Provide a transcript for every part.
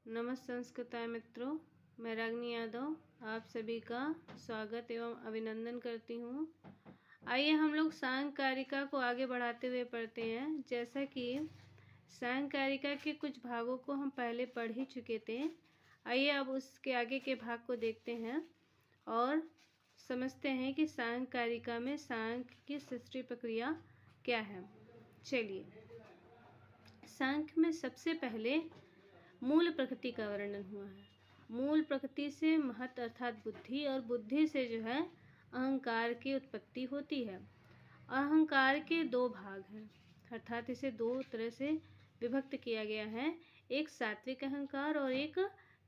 नमस्कार मित्रों, मैं रागिनी यादव आप सभी का स्वागत एवं अभिनंदन करती हूँ। आइए हम लोग सांख्यकारिका को आगे बढ़ाते हुए पढ़ते हैं। जैसा कि सांख्यकारिका के कुछ भागों को हम पहले पढ़ ही चुके थे। आइए अब उसके आगे के भाग को देखते हैं और समझते हैं कि सांख्यकारिका में सांख्य की सृष्टि प्रक्रिया क्या है। चलिए, सांख्य में सबसे पहले मूल प्रकृति का वर्णन हुआ है। मूल प्रकृति से महत अर्थात बुद्धि, और बुद्धि से जो है अहंकार की उत्पत्ति होती है। अहंकार के दो भाग हैं, अर्थात इसे दो तरह से विभक्त किया गया है, एक सात्विक अहंकार और एक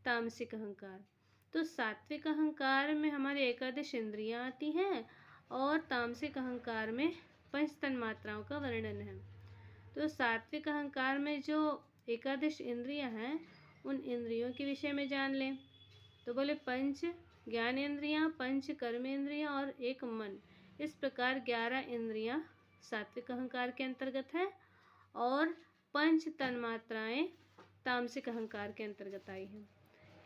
तामसिक अहंकार। तो सात्विक अहंकार में हमारी एकादश इंद्रियां आती हैं और तामसिक अहंकार में पंच तन्मात्राओं का वर्णन है। तो सात्विक अहंकार में जो एकादश इंद्रियां हैं, उन इंद्रियों के विषय में जान लें। तो बोले पंच ज्ञानेंद्रियां, पंच कर्मेंद्रियां और एक मन, इस प्रकार 11 इंद्रियां सात्विक अहंकार के अंतर्गत है और पंच तन्मात्राएं तामसिक अहंकार के अंतर्गत आई हैं।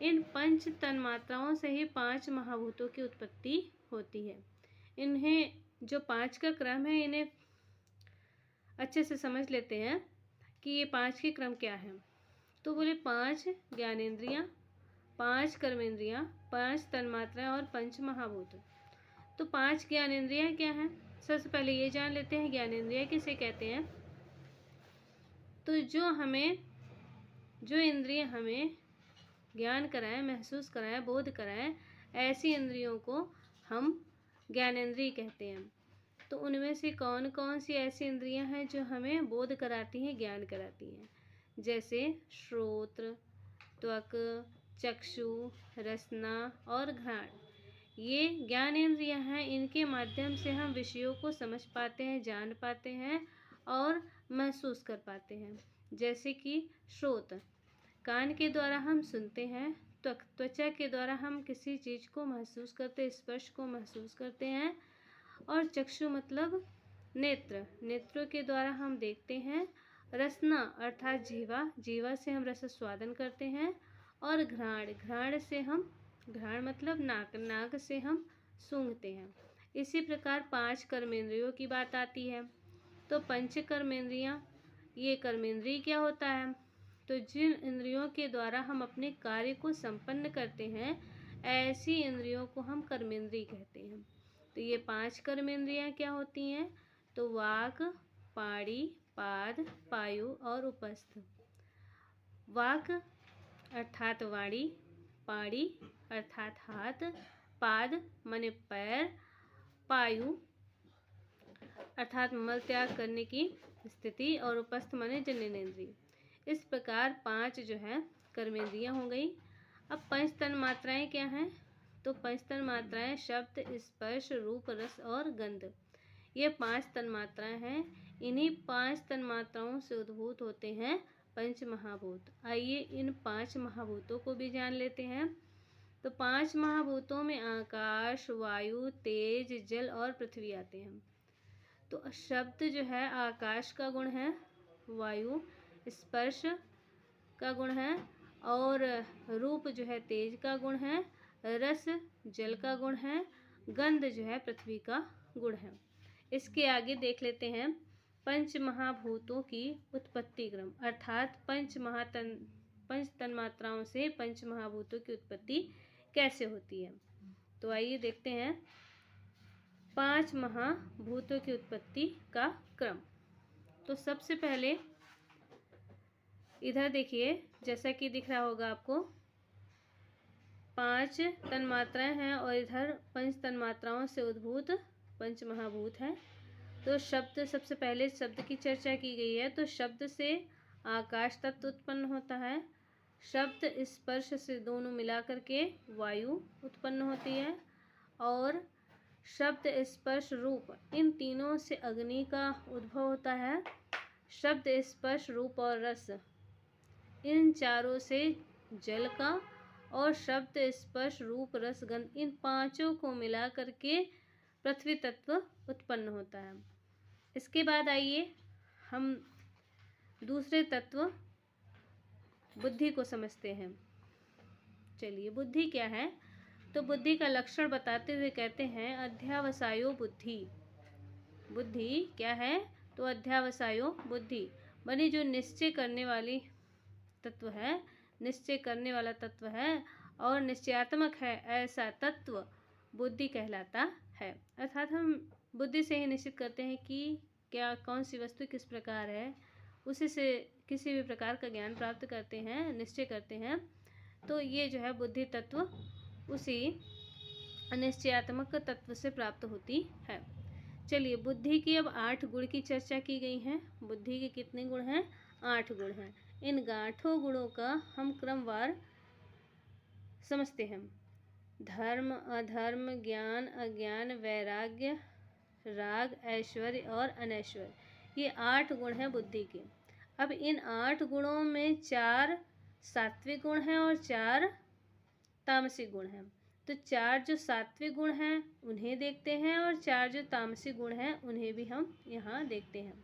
इन पंच तन्मात्राओं से ही 5 महाभूतों की उत्पत्ति होती है। इन्हें जो 5 का क्रम है, इन्हें अच्छे से समझ लेते हैं कि ये 5 के क्रम क्या है। तो बोले 5 ज्ञानेंद्रियां, 5 कर्मेंद्रियां, 5 तन्मात्राएं और पंच महाभूत। तो 5 ज्ञानेंद्रियां क्या हैं? सबसे पहले ये जान लेते हैं ज्ञानेंद्रियां किसे कहते हैं। तो जो इंद्रिय हमें ज्ञान कराएं, महसूस कराएं, बोध कराएं, ऐसी इंद्रियों को हम ज्ञानेंद्रिय कहते हैं। तो उनमें से कौन कौन सी ऐसी इंद्रियां हैं जो हमें बोध कराती हैं, ज्ञान कराती हैं? जैसे श्रोत्र, त्वक, चक्षु, रसना और घ्राण, ये ज्ञानेंद्रियां हैं। इनके माध्यम से हम विषयों को समझ पाते हैं, जान पाते हैं और महसूस कर पाते हैं। जैसे कि श्रोत, कान के द्वारा हम सुनते हैं। त्वचा के द्वारा हम किसी चीज़ को महसूस करते, स्पर्श को महसूस करते हैं। और चक्षु मतलब नेत्र, नेत्रों के द्वारा हम देखते हैं। रसना अर्थात जीवा से हम रस स्वादन करते हैं। और घ्राण मतलब नाक से हम सूंघते हैं। इसी प्रकार 5 कर्मेंद्रियों की बात आती है। तो पंच कर्मेंद्रियां, ये कर्मेंद्रिय क्या होता है? तो जिन इंद्रियों के द्वारा हम अपने कार्य को संपन्न करते हैं, ऐसी इंद्रियों को हम कर्मेंद्रिय कहते हैं। तो ये 5 कर्मेंद्रियां क्या होती हैं? तो वाक, पाड़ी, पाद, पायु और उपस्थ। वाक अर्थात वाणी, पाड़ी अर्थात हाथ, पाद माने पैर, पायु अर्थात मल त्याग करने की स्थिति और उपस्थ माने जननेंद्रिय। इस प्रकार 5 जो है कर्मेंद्रियां हो गई। अब पंच तन्मात्राएं क्या हैं? तो पंच तन्मात्राएं शब्द, स्पर्श, रूप, रस और गंध, ये 5 तन्मात्राएं हैं। इन्हीं 5 तन्मात्राओं से उद्भूत होते हैं पंच महाभूत। आइए इन 5 महाभूतों को भी जान लेते हैं। तो 5 महाभूतों में आकाश, वायु, तेज, जल और पृथ्वी आते हैं। तो शब्द जो है आकाश का गुण है, वायु स्पर्श का गुण है, और रूप जो है तेज का गुण है, रस जल का गुण है, गंध जो है पृथ्वी का गुण है। इसके आगे देख लेते हैं पंच महाभूतों की उत्पत्ति क्रम, अर्थात पंच तन्मात्राओं से पंच महाभूतों की उत्पत्ति कैसे होती है। तो आइए देखते हैं 5 महाभूतों की उत्पत्ति का क्रम। तो सबसे पहले इधर देखिए, जैसा कि दिख रहा होगा आपको, 5 तन्मात्राएं हैं और इधर पंच तन्मात्राओं से उद्भूत पंच महाभूत हैं। तो शब्द, सबसे पहले शब्द की चर्चा की गई है। तो शब्द से आकाश तत्व उत्पन्न होता है। शब्द स्पर्श से दोनों मिलाकर के वायु उत्पन्न होती है। और शब्द स्पर्श रूप, इन तीनों से अग्नि का उद्भव होता है। शब्द स्पर्श रूप और रस, इन चारों से जल का, और शब्द स्पर्श रूप रस गंध, इन पांचों को मिला करके पृथ्वी तत्व उत्पन्न होता है। इसके बाद आइए हम दूसरे तत्व बुद्धि को समझते हैं। चलिए, बुद्धि क्या है? तो बुद्धि का लक्षण बताते हुए कहते हैं अध्यावसायो बुद्धि। बुद्धि क्या है? तो अध्यावसायो बुद्धि, बनी जो निश्चय करने वाली तत्व है, निश्चय करने वाला तत्व है और निश्चयात्मक है, ऐसा तत्व बुद्धि कहलाता है। अर्थात हम बुद्धि से ही निश्चित करते हैं कि क्या कौन सी वस्तु किस प्रकार है, उसी से किसी भी प्रकार का ज्ञान प्राप्त करते हैं, निश्चय करते हैं। तो ये जो है बुद्धि तत्व उसी निश्चयात्मक तत्व से प्राप्त होती है। चलिए, बुद्धि की अब 8 गुण की चर्चा की गई है। बुद्धि के कितने गुण हैं? 8 गुण हैं। इन 8 गुणों का हम क्रमवार समझते हैं। धर्म, अधर्म, ज्ञान, अज्ञान, वैराग्य, राग, ऐश्वर्य और अनैश्वर्य, ये 8 गुण हैं बुद्धि के। अब इन 8 गुणों में 4 सात्विक गुण हैं और 4 तामसिक गुण हैं। तो 4 जो सात्विक गुण हैं उन्हें देखते हैं और 4 जो तामसिक गुण हैं उन्हें भी हम यहाँ देखते हैं।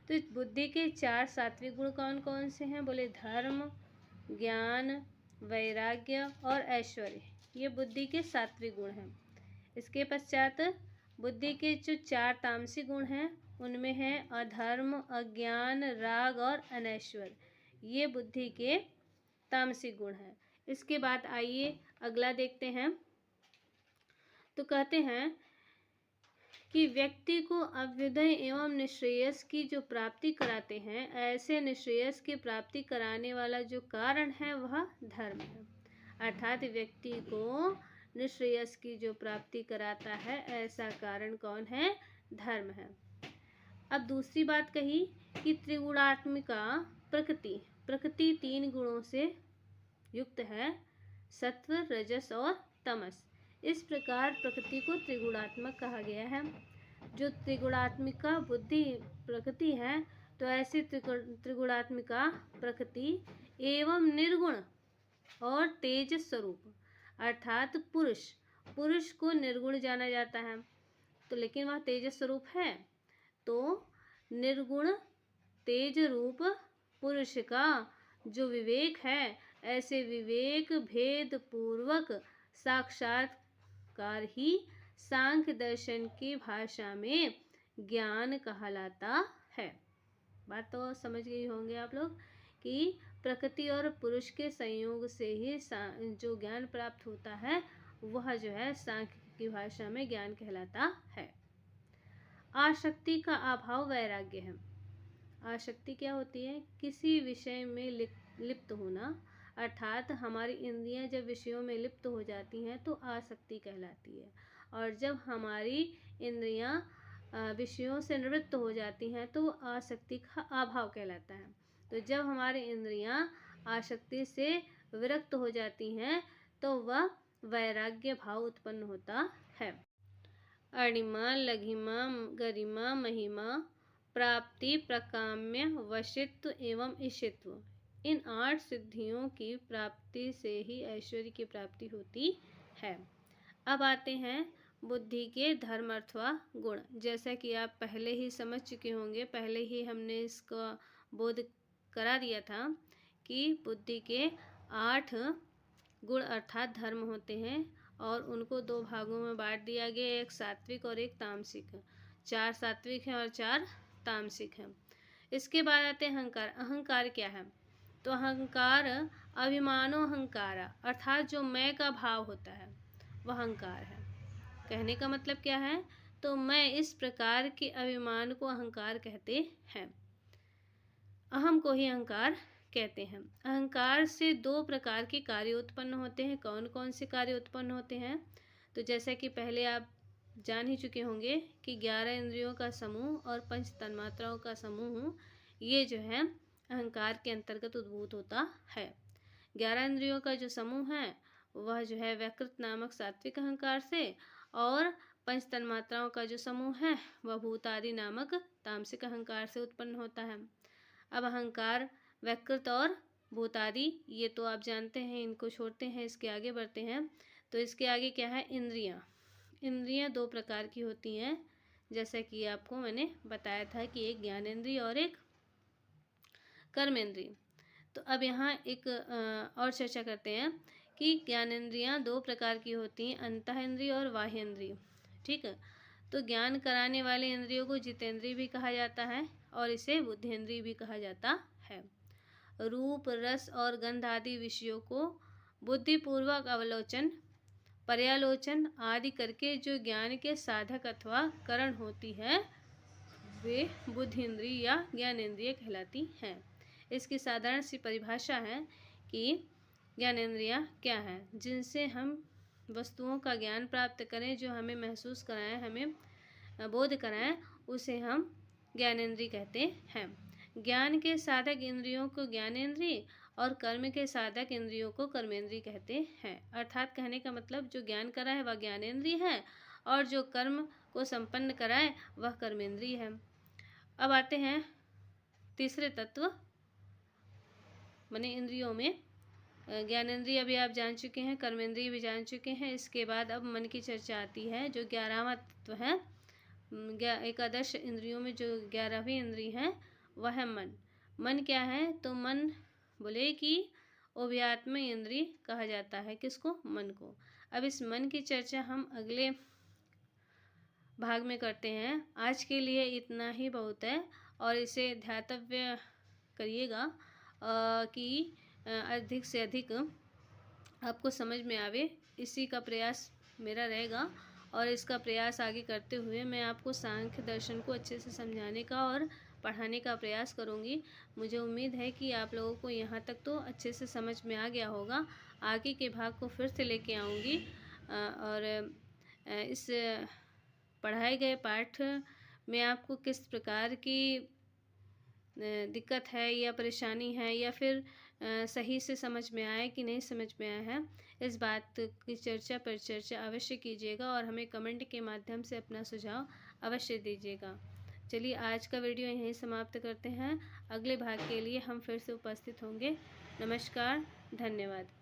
तो इस बुद्धि के 4 सात्विक गुण कौन कौन से हैं? बोले धर्म, ज्ञान, वैराग्य और ऐश्वर्य, ये बुद्धि के सात्विक गुण हैं। इसके पश्चात बुद्धि के जो 4 तामसिक गुण हैं उनमें हैं अधर्म, अज्ञान, राग और अनैश्वर्य, ये बुद्धि के तामसिक गुण हैं। इसके बाद आइए अगला देखते हैं। तो कहते हैं कि व्यक्ति को अभ्युदय एवं निश्रेयस की जो प्राप्ति कराते हैं, ऐसे निश्रेयस की प्राप्ति कराने वाला जो कारण है वह धर्म है। अर्थात व्यक्ति को निश्रेयस की जो प्राप्ति कराता है ऐसा कारण कौन है? धर्म है। अब दूसरी बात कही कि त्रिगुणात्मिका प्रकृति, प्रकृति 3 गुणों से युक्त है, सत्व, रजस और तमस। इस प्रकार प्रकृति को त्रिगुणात्मक कहा गया है। जो त्रिगुणात्मिका बुद्धि प्रकृति है, तो ऐसी त्रिगुणात्मिका प्रकृति एवं निर्गुण और तेज स्वरूप, अर्थात पुरुष, पुरुष को निर्गुण जाना जाता है तो लेकिन वह तेज स्वरूप है। तो निर्गुण तेज रूप पुरुष का जो विवेक है, ऐसे विवेक भेद पूर्वक साक्षात्कार ही सांख्य दर्शन की भाषा में ज्ञान कहलाता है। बात तो समझ गई होंगे आप लोग कि प्रकृति और पुरुष के संयोग से ही जो ज्ञान प्राप्त होता है वह जो है सांख्य की भाषा में ज्ञान कहलाता है। आसक्ति का अभाव वैराग्य है। आसक्ति क्या होती है? किसी विषय में लिप्त होना, अर्थात हमारी इंद्रियां जब विषयों में लिप्त हो जाती हैं तो आसक्ति कहलाती है। और जब हमारी इंद्रियां विषयों से निवृत्त हो जाती हैं तो आसक्ति का अभाव कहलाता है। तो जब हमारी इंद्रियां आसक्ति से विरक्त हो जाती हैं तो वह वैराग्य भाव उत्पन्न होता है। अणिमा, लघिमा, गरिमा, महिमा, प्राप्ति, प्रकाम्य, वशित्व एवं ईशित्व, इन 8 सिद्धियों की प्राप्ति से ही ऐश्वर्य की प्राप्ति होती है। अब आते हैं बुद्धि के धर्म अथवा गुण। जैसा कि आप पहले ही समझ चुके होंगे, पहले ही हमने इसका बोध करा दिया था कि बुद्धि के 8 गुण अर्थात धर्म होते हैं और उनको 2 भागों में बांट दिया गया, एक सात्विक और एक तामसिक। 4 सात्विक हैं और 4 तामसिक हैं। इसके बाद आते हैं अहंकार। अहंकार क्या है? तो अहंकार अभिमानो अहंकार, अर्थात जो मैं का भाव होता है वह अहंकार है। कहने का मतलब क्या है? तो मैं इस प्रकार के अभिमान को अहंकार कहते हैं। अहम को ही अहंकार कहते हैं। अहंकार से 2 प्रकार के कार्य उत्पन्न होते हैं। कौन कौन से कार्य उत्पन्न होते हैं? तो जैसा कि पहले आप जान ही चुके होंगे कि 11 इंद्रियों का समूह और 5 तन्मात्राओं का समूह, ये जो है अहंकार के अंतर्गत उद्भूत होता है। 11 इंद्रियों का जो समूह है वह जो है व्यकृत नामक सात्विक अहंकार से, और 5 तन्मात्राओं का जो समूह है वह भूतादि नामक तामसिक अहंकार से उत्पन्न होता है। अब अहंकार, व्यकृत और भूतादि, ये तो आप जानते हैं, इनको छोड़ते हैं, इसके आगे बढ़ते हैं। तो इसके आगे क्या है? इंद्रियां। इंद्रियां 2 प्रकार की होती हैं, जैसा कि आपको मैंने बताया था कि एक ज्ञानेंद्रिय और एक कर्मेंद्रिय। तो अब यहाँ एक और चर्चा करते हैं कि ज्ञानेंद्रियाँ दो प्रकार की होती हैं, अंतःइंद्रिय और बाह्येंद्रिय। ठीक है, तो ज्ञान कराने वाले इंद्रियों को जितेंद्रिय भी कहा जाता है और इसे बुद्धेंद्रिय भी कहा जाता है। रूप, रस और गंध आदि विषयों को बुद्धिपूर्वक अवलोचन, पर्यालोचन आदि करके जो ज्ञान के साधक अथवा करण होती है वे बुद्धि या ज्ञानेंद्रिय कहलाती हैं। इसकी साधारण सी परिभाषा है कि ज्ञानेंद्रियाँ क्या हैं, जिनसे हम वस्तुओं का ज्ञान प्राप्त करें, जो हमें महसूस कराएं, हमें बोध कराएं, उसे हम ज्ञानेंद्रिय कहते हैं। ज्ञान के साधक इंद्रियों को ज्ञानेंद्रिय और कर्म के साधक इंद्रियों को कर्मेंद्रिय कहते हैं। अर्थात कहने का मतलब जो ज्ञान कराए वह ज्ञानेंद्रिय है और जो कर्म को संपन्न कराए वह कर्मेंद्रिय है। अब आते हैं तीसरे तत्व माने इंद्रियों में। ज्ञानेंद्रिय अभी आप जान चुके हैं, कर्मेंद्रिय भी जान चुके हैं। इसके बाद अब मन की चर्चा आती है, जो 11वां तत्व है। एकादश इंद्रियों में जो 11वीं इंद्रिय है वह है मन। मन क्या है? तो मन बोले कि उभयात्म इंद्रिय कहा जाता है। किसको? मन को। अब इस मन की चर्चा हम अगले भाग में करते हैं। आज के लिए इतना ही बहुत है और इसे ध्यातव्य करिएगा कि अधिक से अधिक आपको समझ में आवे, इसी का प्रयास मेरा रहेगा। और इसका प्रयास आगे करते हुए मैं आपको सांख्य दर्शन को अच्छे से समझाने का और पढ़ाने का प्रयास करूंगी। मुझे उम्मीद है कि आप लोगों को यहाँ तक तो अच्छे से समझ में आ गया होगा। आगे के भाग को फिर से लेके आऊँगी और इस पढ़ाए गए पाठ में आपको किस प्रकार की दिक्कत है या परेशानी है या फिर सही से समझ में आया कि नहीं समझ में आया है, इस बात की चर्चा अवश्य कीजिएगा और हमें कमेंट के माध्यम से अपना सुझाव अवश्य दीजिएगा। चलिए आज का वीडियो यहीं समाप्त करते हैं। अगले भाग के लिए हम फिर से उपस्थित होंगे। नमस्कार, धन्यवाद।